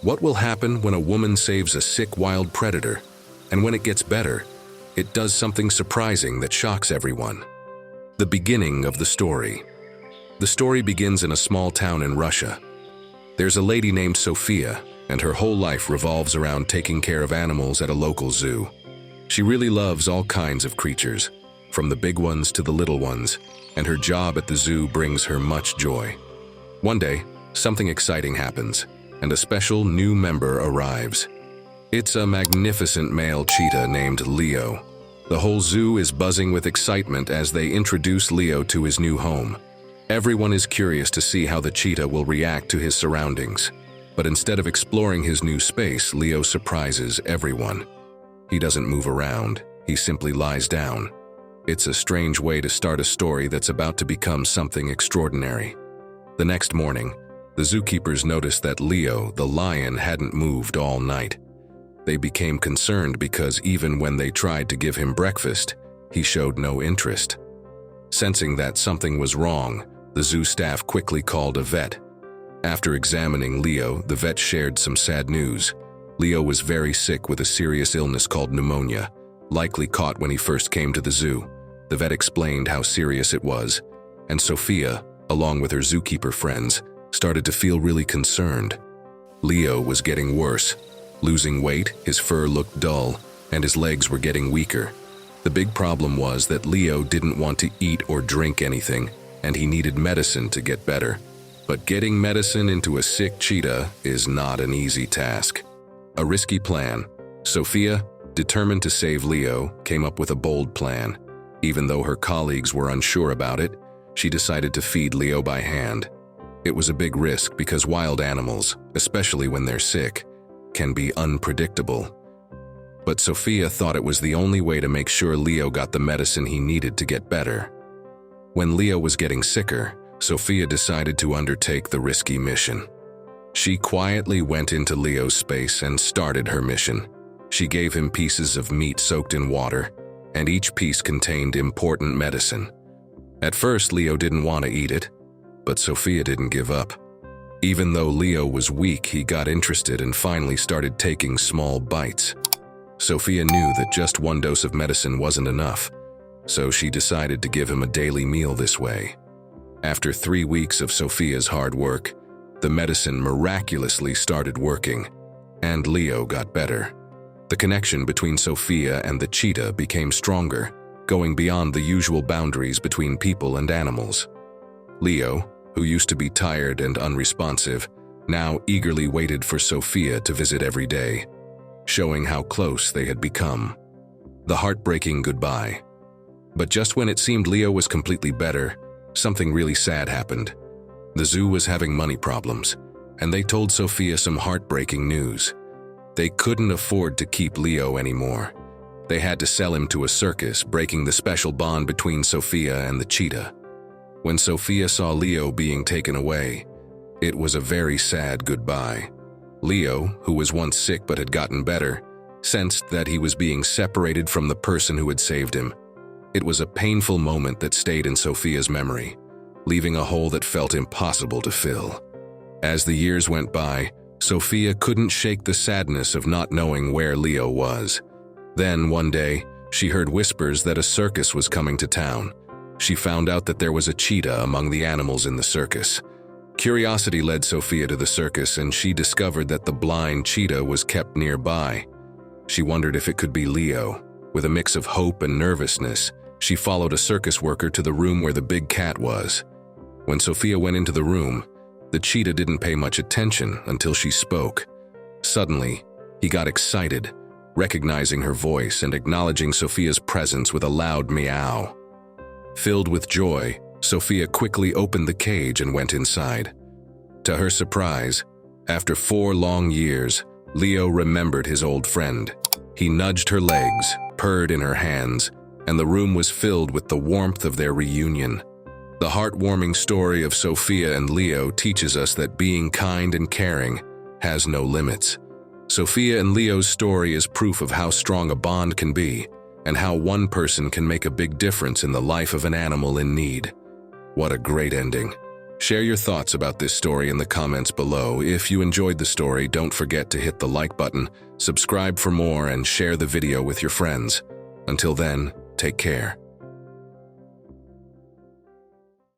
What will happen when a woman saves a sick wild predator? And when it gets better, it does something surprising that shocks everyone. The beginning of the story. The story begins in a small town in Russia. There's a lady named Sophia, and her whole life revolves around taking care of animals at a local zoo. She really loves all kinds of creatures, from the big ones to the little ones, and her job at the zoo brings her much joy. One day, something exciting happens, and a special new member arrives. It's a magnificent male cheetah named Leo. The whole zoo is buzzing with excitement as they introduce Leo to his new home. Everyone is curious to see how the cheetah will react to his surroundings. But instead of exploring his new space, Leo surprises everyone. He doesn't move around, he simply lies down. It's a strange way to start a story that's about to become something extraordinary. The next morning, the zookeepers noticed that Leo, the lion, hadn't moved all night. They became concerned because even when they tried to give him breakfast, he showed no interest. Sensing that something was wrong, the zoo staff quickly called a vet. After examining Leo, the vet shared some sad news. Leo was very sick with a serious illness called pneumonia, likely caught when he first came to the zoo. The vet explained how serious it was, and Sophia, along with her zookeeper friends, started to feel really concerned. Leo was getting worse. Losing weight, his fur looked dull, and his legs were getting weaker. The big problem was that Leo didn't want to eat or drink anything, and he needed medicine to get better. But getting medicine into a sick cheetah is not an easy task. A risky plan. Sophia, determined to save Leo, came up with a bold plan. Even though her colleagues were unsure about it, she decided to feed Leo by hand. It was a big risk because wild animals, especially when they're sick, can be unpredictable. But Sophia thought it was the only way to make sure Leo got the medicine he needed to get better. When Leo was getting sicker, Sophia decided to undertake the risky mission. She quietly went into Leo's space and started her mission. She gave him pieces of meat soaked in water, and each piece contained important medicine. At first, Leo didn't want to eat it, but Sophia didn't give up. Even though Leo was weak, he got interested and finally started taking small bites. Sophia knew that just one dose of medicine wasn't enough, so she decided to give him a daily meal this way. After 3 weeks of Sophia's hard work, the medicine miraculously started working, and Leo got better. The connection between Sophia and the cheetah became stronger, going beyond the usual boundaries between people and animals. Leo, who used to be tired and unresponsive, now eagerly waited for Sophia to visit every day, showing how close they had become. The heartbreaking goodbye. But just when it seemed Leo was completely better, something really sad happened. The zoo was having money problems, and they told Sophia some heartbreaking news. They couldn't afford to keep Leo anymore. They had to sell him to a circus, breaking the special bond between Sophia and the cheetah. When Sophia saw Leo being taken away, it was a very sad goodbye. Leo, who was once sick but had gotten better, sensed that he was being separated from the person who had saved him. It was a painful moment that stayed in Sophia's memory, leaving a hole that felt impossible to fill. As the years went by, Sophia couldn't shake the sadness of not knowing where Leo was. Then, one day, she heard whispers that a circus was coming to town. She found out that there was a cheetah among the animals in the circus. Curiosity led Sophia to the circus, and she discovered that the blind cheetah was kept nearby. She wondered if it could be Leo. With a mix of hope and nervousness, she followed a circus worker to the room where the big cat was. When Sophia went into the room, the cheetah didn't pay much attention until she spoke. Suddenly, he got excited, recognizing her voice and acknowledging Sophia's presence with a loud meow. Filled with joy, Sophia quickly opened the cage and went inside. To her surprise, after 4 long years, Leo remembered his old friend. He nudged her legs, purred in her hands, and the room was filled with the warmth of their reunion. The heartwarming story of Sophia and Leo teaches us that being kind and caring has no limits. Sophia and Leo's story is proof of how strong a bond can be, and how one person can make a big difference in the life of an animal in need. What a great ending. Share your thoughts about this story in the comments below. If you enjoyed the story, don't forget to hit the like button, subscribe for more, and share the video with your friends. Until then, take care.